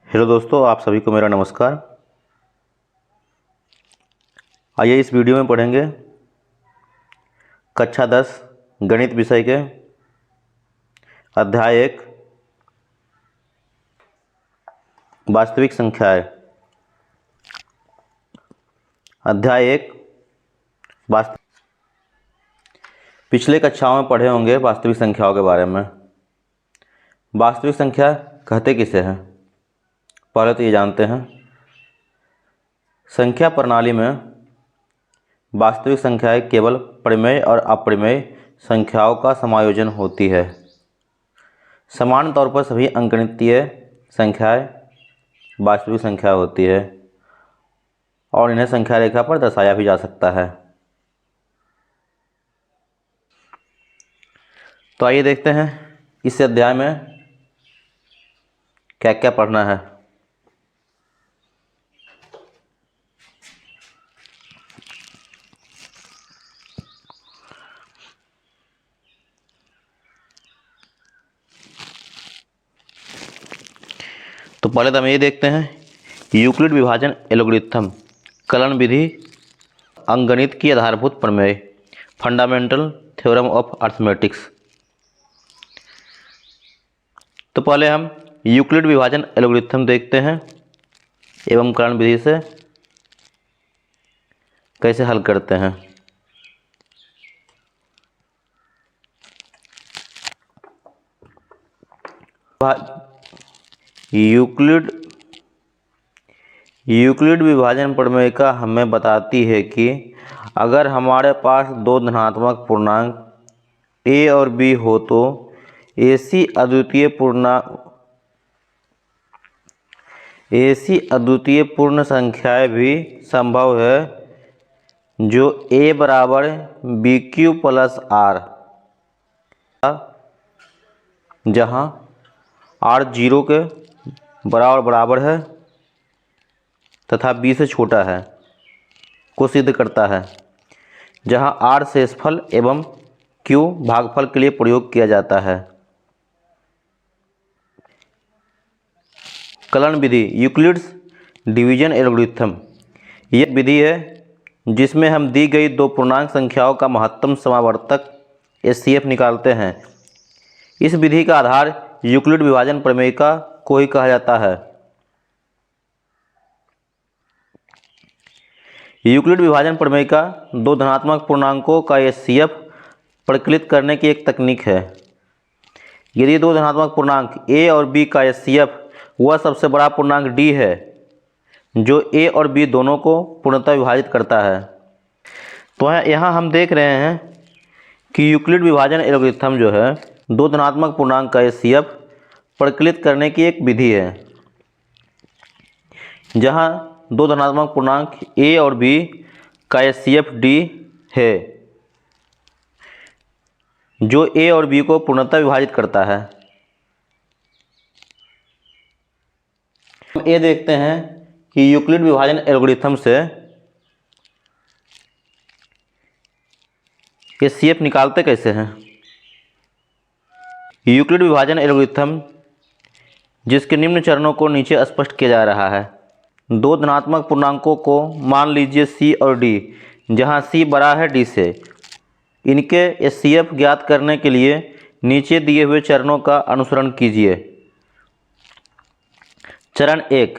Hello दोस्तों, आप सभी को मेरा नमस्कार। आइए इस वीडियो में पढ़ेंगे कक्षा 10 गणित विषय के अध्याय 1 वास्तविक संख्याएं। अध्याय 1 वास्तविक। पिछले कक्षाओं में पढ़े होंगे वास्तविक संख्याओं के बारे में। वास्तविक संख्या कहते किसे हैं, पहले तो ये जानते हैं। संख्या प्रणाली में वास्तविक संख्याएं केवल परिमेय और अपरिमेय संख्याओं का समायोजन होती है। समान तौर पर सभी अंकगणितीय संख्याएं वास्तविक संख्या होती है और इन्हें संख्या रेखा पर दर्शाया भी जा सकता है। तो आइए देखते हैं इस अध्याय में क्या क्या पढ़ना है। तो पहले तो हम ये देखते हैं यूक्लिड विभाजन एल्गोरिथम, कलन विधि, अंकगणित की आधारभूत प्रमेय, फंडामेंटल थ्योरम ऑफ अर्थमेटिक्स। तो पहले हम यूक्लिड विभाजन एल्गोरिथम देखते हैं एवं कलन विधि से कैसे हल करते हैं। यूक्लिड विभाजन प्रमेय हमें बताती है कि अगर हमारे पास दो धनात्मक पूर्णांक a और b हो तो ऐसी अद्वितीय पूर्ण संख्याएं भी संभव है जो a बराबर बी क्यू प्लस आर, जहाँ r 0 के बराबर है तथा b से छोटा है को सिद्ध करता है, जहाँ r शेषफल एवं q भागफल के लिए प्रयोग किया जाता है। कलन विधि यूक्लिड्स डिवीजन एल्गोरिथम, यह विधि है जिसमें हम दी गई दो पूर्णांक संख्याओं का महत्तम समावर्तक HCF निकालते हैं। इस विधि का आधार यूक्लिड विभाजन प्रमेय को ही कहा जाता है। यूक्लिड विभाजन प्रमेय दो धनात्मक पूर्णांकों का HCF प्रकलित करने की एक तकनीक है। यदि दो धनात्मक पूर्णांक a और b का HCF वह सबसे बड़ा पूर्णांक d है जो a और b दोनों को पूर्णतः विभाजित करता है। तो यहाँ हम देख रहे हैं कि यूक्लिड विभाजन एल्गोरिथम जो है दो धनात्मक पूर्णांक का HCF प्रकलित करने की एक विधि है, जहाँ दो धनात्मक पूर्णांक a और b का HCF d है जो a और b को पूर्णतः विभाजित करता है। हम ये देखते हैं कि यूक्लिड विभाजन एल्गोरिथम से HCF निकालते कैसे हैं। यूक्लिड विभाजन एल्गोरिथम जिसके निम्न चरणों को नीचे स्पष्ट किया जा रहा है। दो धनात्मक पूर्णांकों को मान लीजिए c और d, जहां c बड़ा है d से। इनके HCF ज्ञात करने के लिए नीचे दिए हुए चरणों का अनुसरण कीजिए। चरण 1,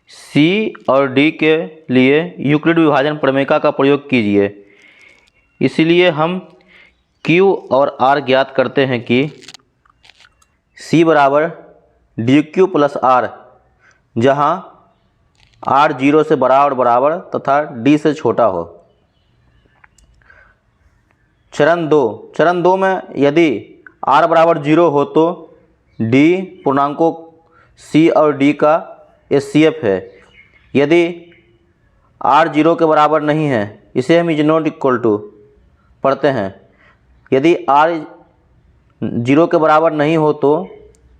c और d के लिए यूक्लिड विभाजन प्रमेय का प्रयोग कीजिए। इसलिए हम q और r ज्ञात करते हैं कि c बराबर dq प्लस r, जहाँ r 0 से बड़ा और बराबर तथा d से छोटा हो। चरण 2 में यदि r बराबर 0 हो तो d पूर्णांकों c और d का HCF है। यदि r 0 के बराबर नहीं है, इसे हम इज नॉट इक्वल टू पढ़ते हैं। यदि r 0 के बराबर नहीं हो तो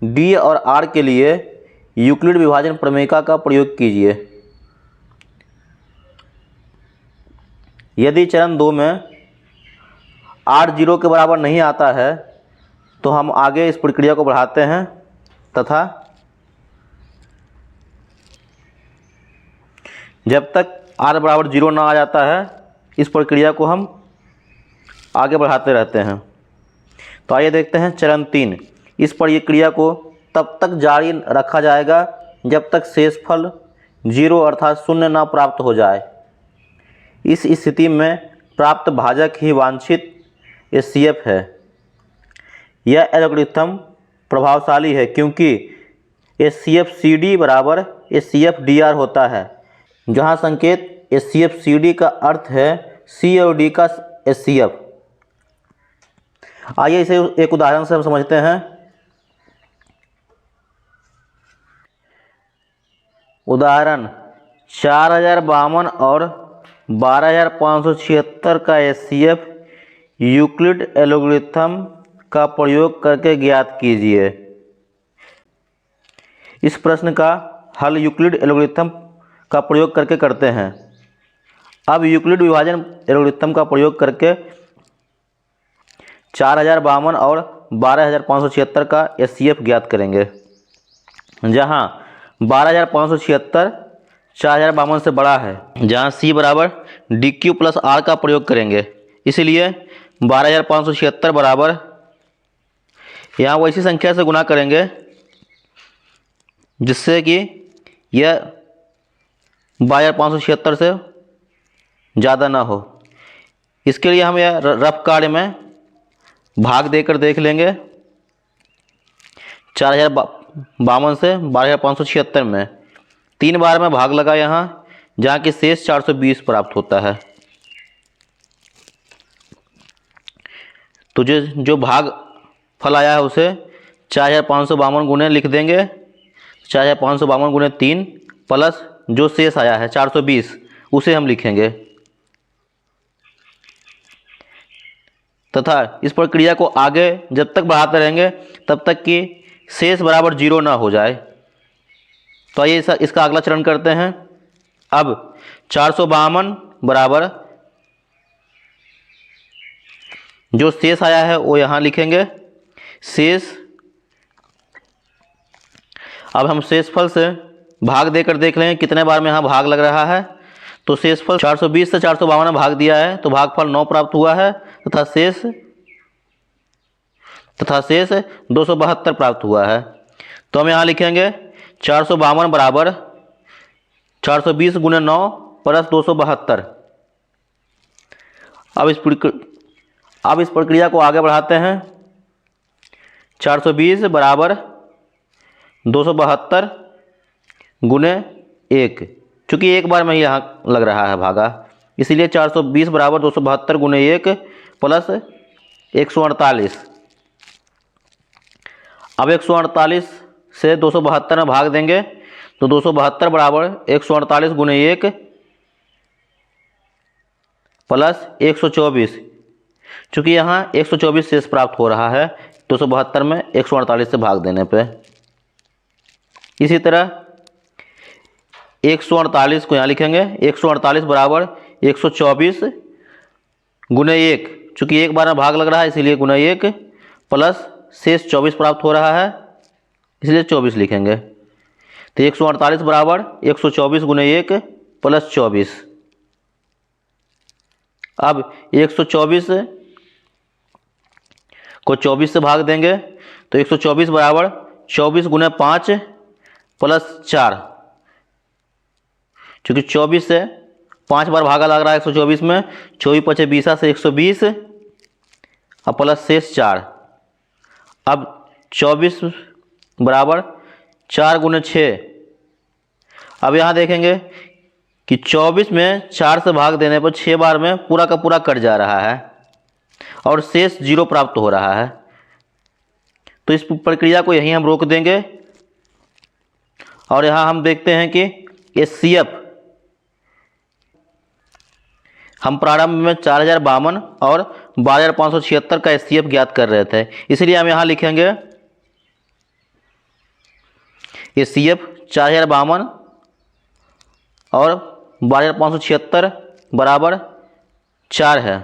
d और r के लिए यूक्लिड विभाजन प्रमेय का प्रयोग कीजिए। यदि चरण 2 में r 0 के बराबर नहीं आता है तो हम आगे इस प्रक्रिया को बढ़ाते हैं तथा जब तक r बराबर 0 ना आ जाता है इस प्रक्रिया को हम आगे बढ़ाते रहते हैं। तो आइए देखते हैं चरण 3। इस प्रक्रिया को तब तक जारी रखा जाएगा जब तक शेषफल 0 अर्थात शून्य ना प्राप्त हो जाए। इस स्थिति में प्राप्त भाजक ही वांछित HCF है। यह एल्गोरिथ्म प्रभावशाली है क्योंकि HCF CD बराबर HCF DR होता है, जहाँ संकेत HCF CD का अर्थ है C और D का HCF। आइए इसे एक उदाहरण से हम समझते हैं। उदाहरण 4052 और 12576 का HCF यूक्लिड एल्गोरिथ्म का प्रयोग करके ज्ञात कीजिए। इस प्रश्न का हल यूक्लिड एल्गोरिथ्म का प्रयोग करके करते हैं। अब यूक्लिड विभाजन एल्गोरिथ्म का प्रयोग करके 4052 और 12576 का HCF ज्ञात करेंगे, जहां 12576 4052 से बड़ा है, जहां C बराबर DQ प्लस R का प्रयोग करेंगे। इसलिए 12576 बराबर यहाँ वैसी संख्या से गुना करेंगे जिससे कि यह 12576 से ज़्यादा ना हो। इसके लिए हम यह रफ कार्य में भाग देकर देख लेंगे। 4052 से 12576 में 3 बार में भाग लगा यहाँ, जहाँ की शेष 420 प्राप्त होता है। तो जो भाग फल आया है उसे 4552 गुने लिख देंगे। 4552 गुने 3 प्लस जो शेष आया है 420 उसे हम लिखेंगे, तथा इस प्रक्रिया को आगे जब तक बढ़ाते रहेंगे तब तक कि शेष बराबर 0 ना हो जाए। तो आइए इसका अगला चरण करते हैं। अब 452 बराबर जो शेष आया है वो यहाँ लिखेंगे। शेष अब हम शेषफल से भाग देकर देख लेंगे कितने बार में यहाँ भाग लग रहा है। तो शेषफल 420 से 452 में भाग दिया है तो भागफल 9 प्राप्त हुआ है, तथा शेष 272 प्राप्त हुआ है। तो हम यहाँ लिखेंगे 452 बराबर 420 गुने 9 प्लस 272। अब इस प्रक्रिया को आगे बढ़ाते हैं। 420 बराबर 272 गुने 1, चूँकि एक बार में यहाँ लग रहा है भागा, इसीलिए 420 बराबर 272 गुने 1 प्लस 148। अब 148 से 272 में भाग देंगे तो 272 बराबर 148 गुने 1 प्लस 124, चूँकि यहाँ 124 शेष प्राप्त हो रहा है 272 में 148 से भाग देने पे। इसी तरह 148 को यहाँ लिखेंगे। 148 बराबर 124 गुने 1, चूँकि एक बार में भाग लग रहा है इसीलिए गुना 1 प्लस शेष 24 प्राप्त हो रहा है इसलिए 24 लिखेंगे। तो 148 बराबर 124 गुने 1 प्लस 24। अब 124 को 24 से भाग देंगे तो 124 बराबर 24 गुने 5 प्लस 4, चूँकि 24 से 5 बार भागा लग रहा है 124 में, 24 पचे 20 से 120 और प्लस शेष 4। अब 24 बराबर 4 गुने 6। अब यहाँ देखेंगे कि 24 में 4 से भाग देने पर 6 बार में पूरा का पूरा कट जा रहा है और शेष 0 प्राप्त हो रहा है। तो इस प्रक्रिया को यहीं हम रोक देंगे और यहाँ हम देखते हैं कि HCF हम प्रारंभ में 4052 और 12576 का HCF ज्ञात कर रहे थे, इसलिए हम यहाँ लिखेंगे HCF 4052 और 12576 बराबर 4 है।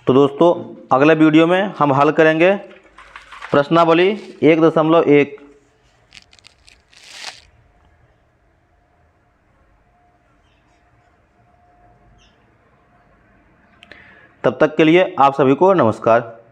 तो दोस्तों अगले वीडियो में हम हल करेंगे प्रश्नावली 1.1। तब तक के लिए आप सभी को नमस्कार।